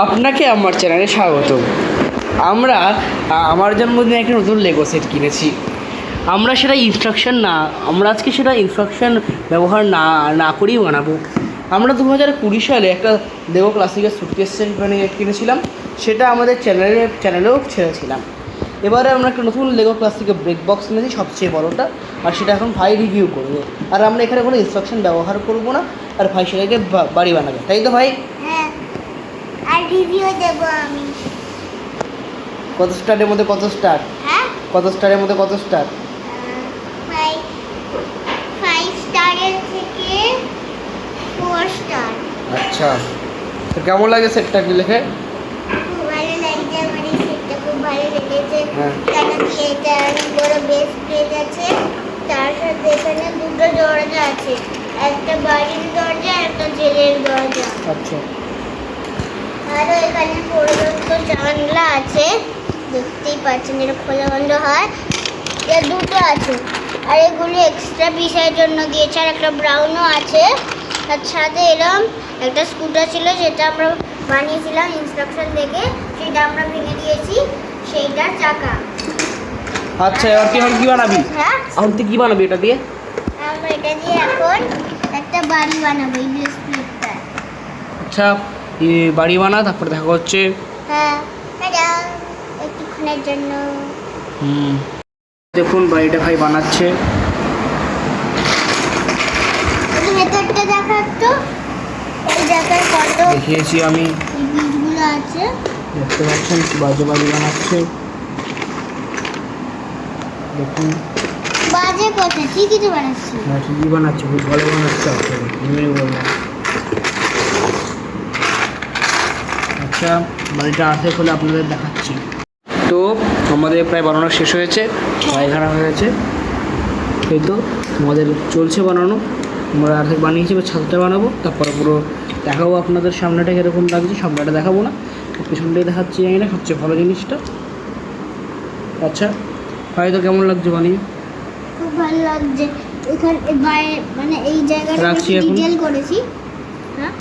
আপনাকে আমার চ্যানেলে স্বাগত। আমার জন্মদিনে একটা নতুন লেগো সেট কিনেছি। আমরা আজকে সেটা ইনস্ট্রাকশন ব্যবহার না করেই বানাবো। আমরা 2020 সালে একটা লেগো ক্লাসিকের সুটকেস সেট কিনেছিলাম, সেটা আমাদের চ্যানেলেও ছেড়েছিলাম। এবারে আমরা একটা নতুন লেগো ক্লাসিকের ব্রেক বক্স কিনেছি, সবচেয়ে বড়োটা, আর সেটা এখন ভাই রিভিউ করবে। আর আমরা এখানে কোনো ইনস্ট্রাকশন ব্যবহার করবো না, আর ভাই সেটাকে বাড়ি বানাবে, তাই তো ভাই? হ্যাঁ, আর রিভিউ দেব আমি। কত স্টারের মধ্যে কত স্টার? হ্যাঁ, কত স্টারের মধ্যে কত স্টার? 5 স্টারের থেকে 4 স্টার। আচ্ছা, তো কেমন লাগে সেটটা কি লিখে? খুব ভালো লাগছে, আমার এই সেটটা খুব ভালো লেগেছে। হ্যাঁ। কারণ কি এটা অনেক বড় বেস প্লেট আছে, তার সাথে এখানে দুটো দরজা আছে, একটা বাড়ির দরজা আর একটা জেলের দরজা। আচ্ছা, আরও এখানে পর্যন্ত জানলা আছে, দেখতেই পাচ্ছেন, যেটা খোলা বন্ধ হয়। এর দুটো আছে, আর এগুলো এক্সট্রা পিসের জন্য দিয়েছে, আর একটা ব্রাউনও আছে। তার সাথে এরকম একটা স্কুটার ছিল, যেটা আমরা বানিয়েছিলাম ইনস্ট্রাকশন দেখে, সেটা আমরা ভেঙে দিয়েছি, সেইটার চাকা। আচ্ছা, এবার কি বানাবি? হ্যাঁ, এখন তুই কি বানাবি এটা দিয়ে? আমরা এটা দিয়ে এখন একটা বাড়ি বানাবো এই ডিসপ্লেটা। আচ্ছা, বাড়ি বানা, তারপরে দেখা হচ্ছে। হ্যাঁ, টাটা, একটুক্ষণের জন্য। দেখুন বাড়িটা ভাই বানাচ্ছে। ভেতরটা দেখা একটু, এই জায়গায় কত দেখিয়েছি আমি, এই বীজগুলো আছে। দেখতে পাচ্ছেন কি বাজে বাড়ি বানাচ্ছে। দেখুন, বাজে কথা, ঠিকই তো বানাচ্ছি। হ্যাঁ ঠিকই বানাচ্ছে, খুব ভালো বানাচ্ছে। বললাম। আচ্ছা, বাড়িটা আসে হলে আপনাদের দেখাচ্ছি। তো আমাদের প্রায় বানানো শেষ হয়েছে, পায়খানা হয়েছে, এই তো আমাদের চলছে বানানো। আমরা আর্ধেক বানিয়েছি, এবার ছাদটা বানাবো, তারপরে পুরো দেখাবো আপনাদের সামনেটা কীরকম লাগছে। সামনেটা দেখাবো না, পেছনটাই দেখাচ্ছি, জানি না সবচেয়ে ভালো জিনিসটা। আচ্ছা, হয়তো কেমন লাগছে বানিয়ে? খুব ভালো লাগছে। এখানে মানে এই জায়গাটা রাখছি এখন। ডিটেইল করেছি। হ্যাঁ,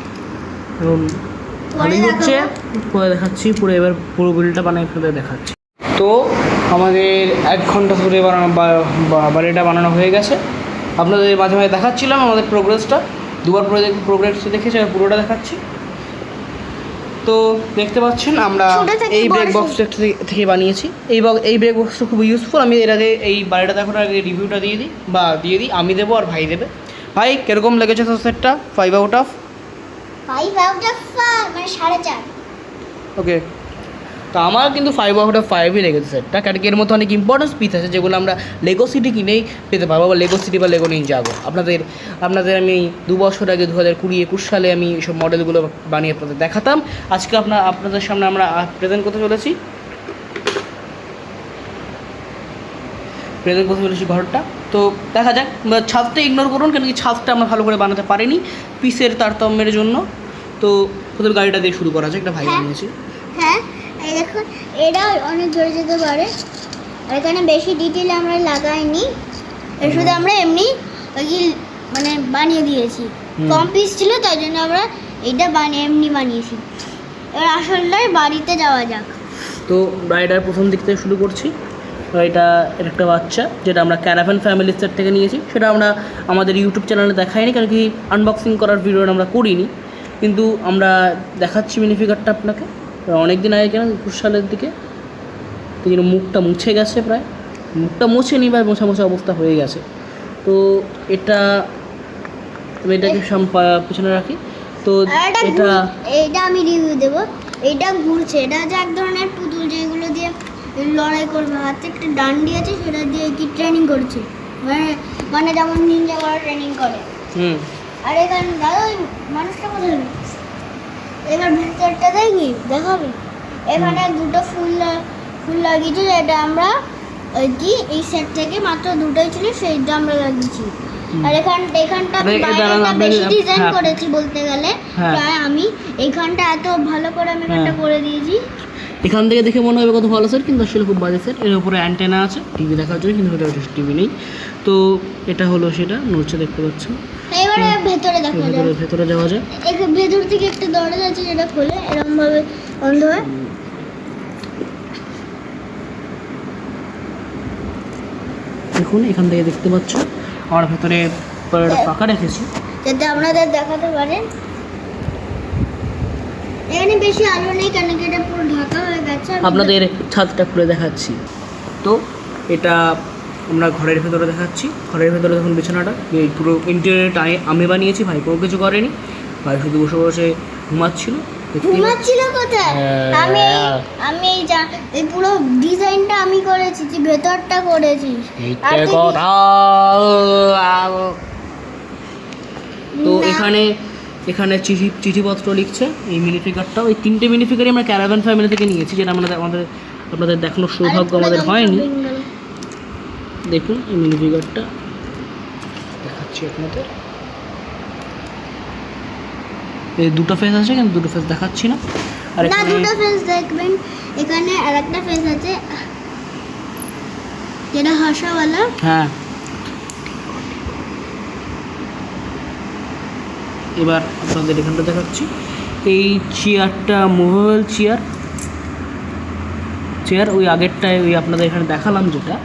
এখন পরে হচ্ছে, পরে দেখাচ্ছি। এবার পুরো বিলটা বানিয়ে ফেলে দেখাচ্ছি। তো আমাদের 1 ঘন্টা ধরে বাড়িটা বানানো হয়ে গেছে। আপনাদের মাঝে মাঝে দেখাচ্ছিলাম আমাদের প্রোগ্রেসটা, দুবার প্রোগ্রেসটা দেখেছি, আর পুরোটা দেখাচ্ছি। তো দেখতে পাচ্ছেন আমরা এই ব্রেক বক্সটা থেকে বানিয়েছি। এই ব্রেক বক্সটা খুব ইউজফুল। আমি এর আগে এই বাড়িটা দেখার আগে রিভিউটা দিয়ে দিই, আমি দেবো আর ভাই দেবে। ভাই, কীরকম লেগেছে সেটটা? 5 আউট অফ 5 মানে 4.5। ওকে, তো আমার কিন্তু 5 আউট অফ 5ই লেগেছে সেটটা। কারণ এর মধ্যে অনেক ইম্পর্টেন্স পিস আছে, যেগুলো আমরা লেগো সিটি কিনেই পেতে পারবো, বা লেগো সিটি বা লেগো নিনজাগো। আপনাদের আমি 2 বছর আগে 2020-21 সালে আমি এইসব মডেলগুলো বানিয়ে আপনাদের দেখাতাম। আজকে আপনাদের সামনে আমরা প্রেজেন্ট করতে চলেছি ঘরটা। তো দেখা যাক, ছাদটা ইগনোর করুন, কেন কি ছাদটা আমরা ভালো করে বানাতে পারিনি পিসের তারতম্যের জন্য। তো প্রথমে গাড়িটা দিয়ে শুরু করা যায়, একটা ভাই বানিয়েছি। হ্যাঁ, এই দেখুন, এটা অনেক জোরে যেতে পারে, আর এখানে বেশি ডিটেইল আমরা লাগাইনি, শুধু আমরা এমনি মানে বানিয়ে দিয়েছি। কম পিস ছিল, তাই জন্য আমরা এটা এমনি বানিয়েছি। এবার আসলটাই বাড়িতে যাওয়া যাক। তো রাইডার প্রথম দিক থেকে শুরু করছি। এটা একটা বাচ্চা, যেটা আমরা ক্যারাভ্যান ফ্যামিলি সেট থেকে নিয়েছি। সেটা আমরা আমাদের ইউটিউব চ্যানেলে দেখাইনি, কারণ কি আনবক্সিং করার ভিডিও আমরা করিনি, কিন্তু আমরা দেখাচ্ছি মিনি ফিগারটা আপনাকে। অনেক দিন আগে কেন, 21 সালের দিকে, তো মুখটা মুছে গেছে, প্রায় মুখটা মুছেনি, বা মোছা অবস্থা হয়ে গেছে। তো আমি এটাকে পিছনে রাখি। তো এটা আমি রিভিউ দেবো। এটা ঘুরছে, এটা হচ্ছে এক ধরনের পুতুল, যেগুলো দিয়ে লড়াই করবে। হাতে একটা ডান্ডি আছে, সেটা দিয়ে কি ট্রেনিং করছে, মানে যেমন নিনজা করা ট্রেনিং করে। আর এখানে দাদা ওই মানুষটা কোথায়? এবার ভেতরটা দেখাবে। এখানে দুটো ফুল লাগিয়েছে, যেটা আমরা এই সেট থেকে মাত্র দুটোই ছিল, সেইটা আমরা লাগিয়েছি। আর এখানটা বাইরেটা বেশি ডিজাইন করেছি বলতে গেলে। প্রায় আমি এইখানটা এত ভালো করে আমি এখানটা করে দিয়েছি। এখান থেকে দেখে মনে হবে কত ভালো সেট, কিন্তু আসলে খুব বাজে সেট। এর উপরে অ্যান্টেনা আছে টিভি দেখার জন্য, কিন্তু এটা টিভি নেই। তো এটা হলো সেটা, নড়ছে, দেখতে পাচ্ছেন। এবারে ভেতরে দেখা যায়। ভেতরে যাওয়া যায়। ভেতর থেকে একটা দরজা আছে যেটা খোলে এরকম ভাবে বন্ধ হয়। দেখুন এখান থেকে দেখতে পাচ্ছ আমার ভেতরে পাকা রেখেছি যাতে আপনাদের দেখাতে পারেন। এখানে বেশি আলো নেই কেন কি এটা পুরো ঢাকা হয়ে গেছে। আপনাদের ছাদটা খুলে দেখাচ্ছি। তো এটা আমরা ঘরের ভেতরে দেখাচ্ছি। ঘরের ভেতরে দেখুন বিছানাটা, এই পুরো ইন্টেরিয়রটা আমি বানিয়েছি, ভাই কোনো কিছু করেনি। ভাই শুধু বসে বসে ঘুমাচ্ছিল। ঘুমাচ্ছিল কোথায়? আমি আমি এই পুরো ডিজাইনটা আমি করেছি, যে ভেতরটা করেছি। তো এখানে চিঠিপত্র লিখছে এই মিনি ফিগারটাও। এই 3টে মিনি ফিগারই আমরা ক্যারাভান ফ্যামিলি থেকে নিয়েছি, যেটা আপনাদের দেখানোর সৌভাগ্য আমাদের হয়নি। দেখুন এই মিনি ফিগারটা দেখাচ্ছি আপনাদের। এই দুটো ফেস আছে কিন্তু দুটো ফেস দেখাচ্ছি না। আর না, দুটো ফেস দেখবেন। এখানে আরেকটা ফেস আছে যেটা হাসাওয়ালা। হ্যাঁ, এবার আপনাদের এখানটা দেখাচ্ছি। এই চেয়ারটা মুভেবল চেয়ার ওই আগেরটায় ওই আপনাদের এখানে দেখালাম যেটা,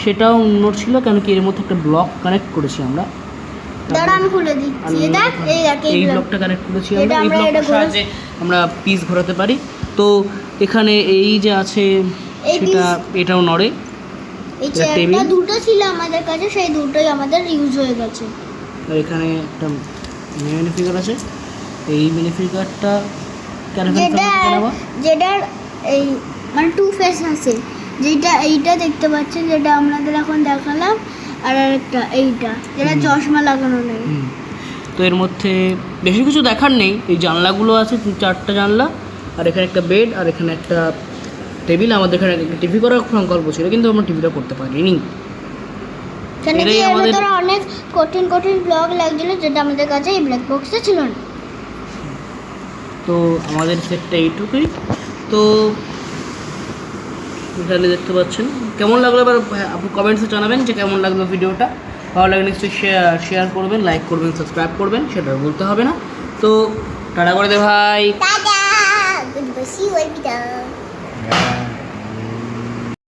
সেটাও নড়ছিল কেন কি এর মধ্যে একটা ব্লক কানেক্ট করেছি আমরা। দাঁড়া আমি খুলে দিচ্ছি। এই ব্লকটা কানেক্ট করেছি আমরা। এই ব্লকটার সাহায্যে আমরা পিস ঘোরাতে পারি। তো এখানে এই যে আছে সেটা এটাও নড়ে। এই চেয়ারটা দুটো ছিল আমাদের কাছে, সেই দুটোই আমাদের ইউজ হয়ে গেছে। আর এখানে একটা মিনি ফিগার আছে। এই মিনি ফিগারটা যেটার এই মানে টু ফেস আছে, যেটা এইটা দেখতে পাচ্ছেন যেটা আপনাদের এখন দেখালাম, আর একটা এইটা যেটা চশমা লাগানো নেই। তো এর মধ্যে বেশি কিছু দেখার নেই। এই জানলাগুলো আছে 4টা জানলা, আর এখানে একটা বেড, আর এখানে একটা টেবিল। আমাদের এখানে টিভি করার সংকল্প ছিল কিন্তু আমরা টিভিটা করতে পারিনি। আমাদের অনেক কঠিন ব্লগ লাগছিল যেটা আমাদের কাছে এই ব্ল্যাক বক্সে ছিল না। তো আমাদের সেটটা এইটুকুই। তো তাহলে দেখতে পাচ্ছেন কেমন লাগলো, এবার আপনি কমেন্টসে জানাবেন যে কেমন লাগলো ভিডিওটা। ভালো লাগলে নিশ্চয়ই শেয়ার করবেন, লাইক করবেন, সাবস্ক্রাইব করবেন, সেটা বলতে হবে না। তো টাটা করে দে ভাই। Tata, goodbye, see you